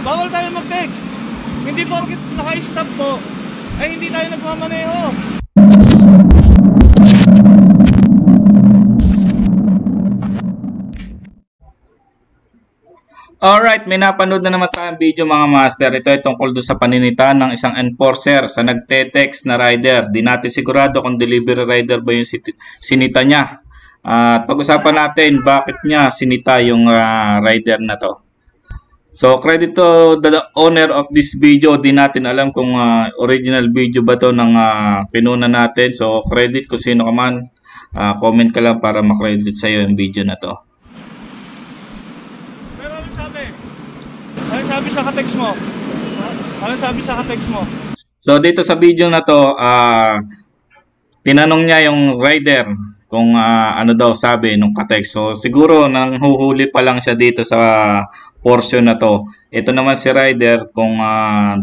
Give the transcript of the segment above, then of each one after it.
Bawal tayo mag-text. Hindi porket naka-stop po, ay hindi tayo nagmamaneho. Alright, may napanood na naman tayong video mga master. Ito ay tungkol doon sa paninita ng isang enforcer sa nagte-text na rider. Di natin sigurado kung delivery rider ba yung sinita niya. At pag-usapan natin bakit niya sinita yung rider na to. So, credit to the owner of this video. Di natin alam kung original video ba to ng pinuna natin. So, credit kung sino ka man. Comment ka lang para makredit sa'yo yung video na to. Anong sabi sa ka-text mo? Anong sabi sa ka-text mo? So dito sa video na to, tinanong niya yung rider kung ano daw sabi nung ka-text. So siguro nang huhuli pa lang siya dito sa portion na to. Ito naman si rider kung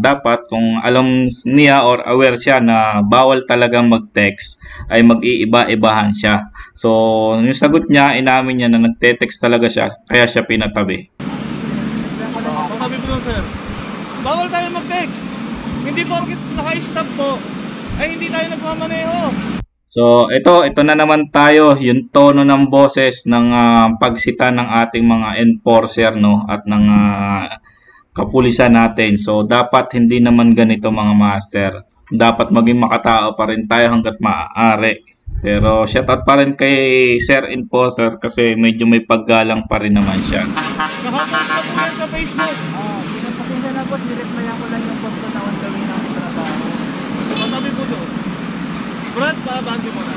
dapat, kung alam niya or aware siya na bawal talagang mag-text, ay mag-iiba-ibahan siya. So yung sagot niya, inamin niya na nagte-text talaga siya, kaya siya pinatabi. Sabi po nun, sir, bawal tayo mag-text. Hindi porket naka-stop po, ay hindi tayo nagmamaneho. So, ito na naman tayo, yung tono ng boses ng pagsita ng ating mga enforcer, no, at ng kapulisan natin. So, dapat hindi naman ganito mga master. Dapat maging makatao pa rin tayo hanggat maaari. Pero shoutout pa rin kay Sir Enforcer kasi medyo may paggalang pa rin naman siya. Nakapost na po yan sa Facebook. Pinapakinggan na po, direct-mayan ko lang yung post na gawin ng trabaho. Matabi po doon. Brad, paabante mo na.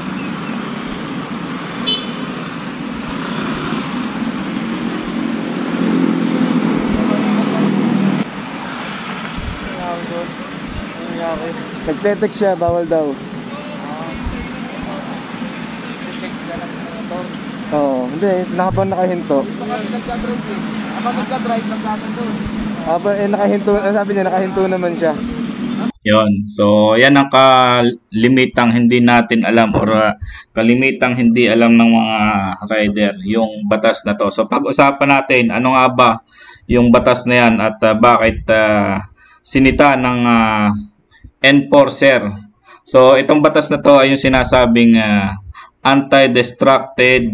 Nagte-text siya, bawal daw. Oo, hindi, nakahinto. Habang nagka-drive, nagkakandun. Nakahinto, sabi niya, nakahinto naman siya. Yon. So, yan ang kalimitang hindi natin alam or kalimitang hindi alam ng mga rider, yung batas na to. So, pag-usapan natin, ano nga ba yung batas na yan at bakit sinita ng enforcer. So, itong batas na to ay yung sinasabing Anti-Distracted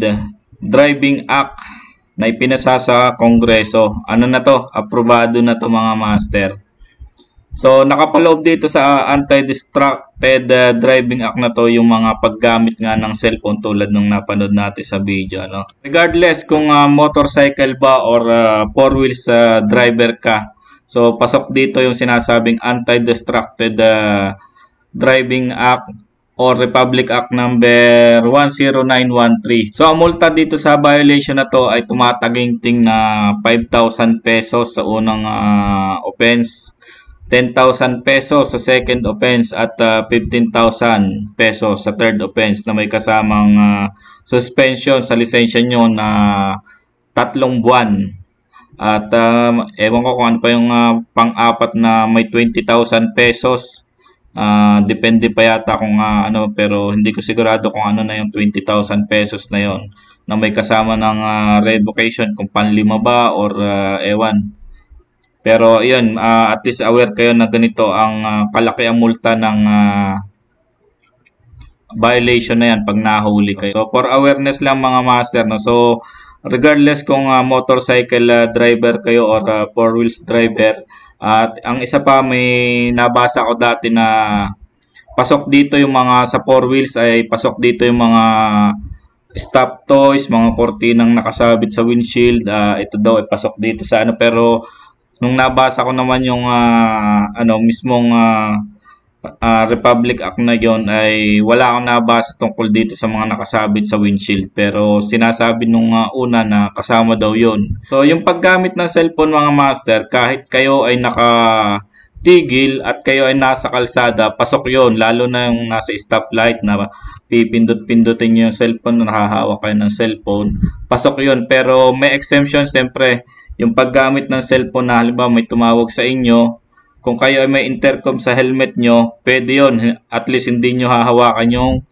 Driving Act na ipinasa sa Kongreso. Ano na to? Aprobado na to mga master. So, nakapaloob dito sa Anti-Distracted Driving Act na to yung mga paggamit nga ng cellphone tulad nung napanood natin sa video. No? Regardless kung motorcycle ba or four wheels driver ka. So, pasok dito yung sinasabing Anti-Distracted Driving Act or Republic Act number 10913. So, ang multa dito sa violation na to ay tumataginting na 5,000 pesos sa unang offense, 10,000 pesos sa second offense, at 15,000 pesos sa third offense na may kasamang suspension sa lisensya nyo na 3 buwan. At ewan ko kung ano pa yung pang-apat na may 20,000 pesos. Depende pa yata kung ano, pero hindi ko sigurado kung ano na yung 20,000 pesos na yon na may kasama ng revocation kung panlima ba or ewan. Pero yun, at least aware kayo na ganito ang kalaki ang multa ng violation na yan pag nahuli kayo. So for awareness lang mga master, no. So regardless kung motorcycle driver kayo or four wheels driver. At ang isa pa, may nabasa ko dati na pasok dito yung mga sa four wheels ay pasok dito yung mga stop toys, mga kortinang nakasabit sa windshield. Ito daw ay pasok dito sa ano, pero nung nabasa ko naman yung mismong Republic Act na yon ay wala akong nabasa tungkol dito sa mga nakasabit sa windshield, pero sinasabi nung una na kasama daw yon. So yung paggamit ng cellphone mga master, kahit kayo ay nakatigil at kayo ay nasa kalsada, pasok yon, lalo na yung nasa stoplight na pipindot-pindutin nyo yung cellphone, nakahawak kayo ng cellphone, pasok yon. Pero may exemption siyempre, yung paggamit ng cellphone na halimbawa may tumawag sa inyo, kung kayo ay may intercom sa helmet nyo, pwede yun. At least hindi nyo hahawakan yung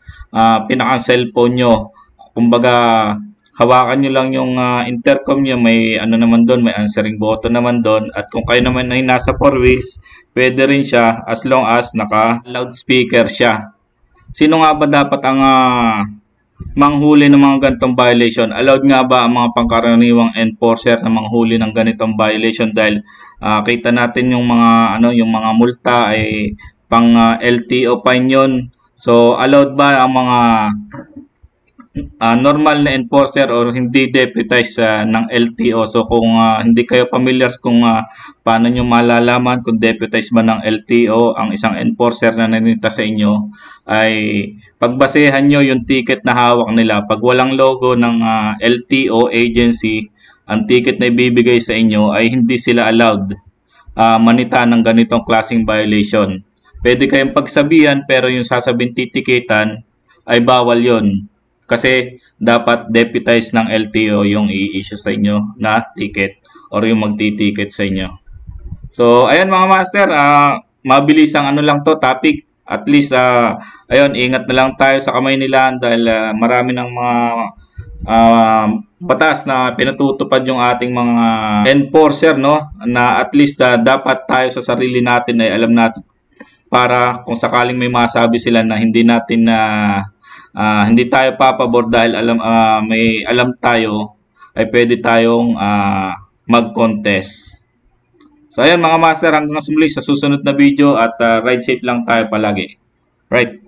pinaka-cellphone nyo. Kumbaga, hawakan nyo lang yung intercom nyo, may ano naman doon, may answering button naman doon. At kung kayo naman ay nasa 4 wheels, pwede rin siya as long as naka loudspeaker siya. Sino nga ba dapat ang manghuli ng mga ganitong violation? Allowed nga ba ang mga pangkaraniwang enforcer na manghuli ng ganitong violation? Dahil kita natin yung mga yung mga multa ay pang LTO fine yun. So allowed ba ang mga normal na enforcer or hindi deputized ng LTO? So kung hindi kayo familiar kung paano nyo malalaman kung deputized ba ng LTO ang isang enforcer na nanita sa inyo, ay pagbasehan nyo yung ticket na hawak nila. Pag walang logo ng LTO agency, ang ticket na ibibigay sa inyo ay hindi sila allowed manita ng ganitong klaseng violation. Pwede kayong pagsabihan pero yung sasabihin titikitan ay bawal yon. Kasi dapat deputized ng LTO yung i-issue sa inyo na ticket or yung magti-ticket sa inyo. So, ayan mga master, mabilis ang ano lang to topic. At least, ayun, ingat na lang tayo sa kamay nila dahil marami ng mga batas na pinatutupad yung ating mga enforcer, no? Na at least dapat tayo sa sarili natin ay alam natin para kung sakaling may masabi sila na hindi natin hindi tayo papabor dahil may alam tayo, ay pwede tayong mag-contest. So ayan mga master, hanggang sa muli sa susunod na video at ride safe lang tayo palagi. Right.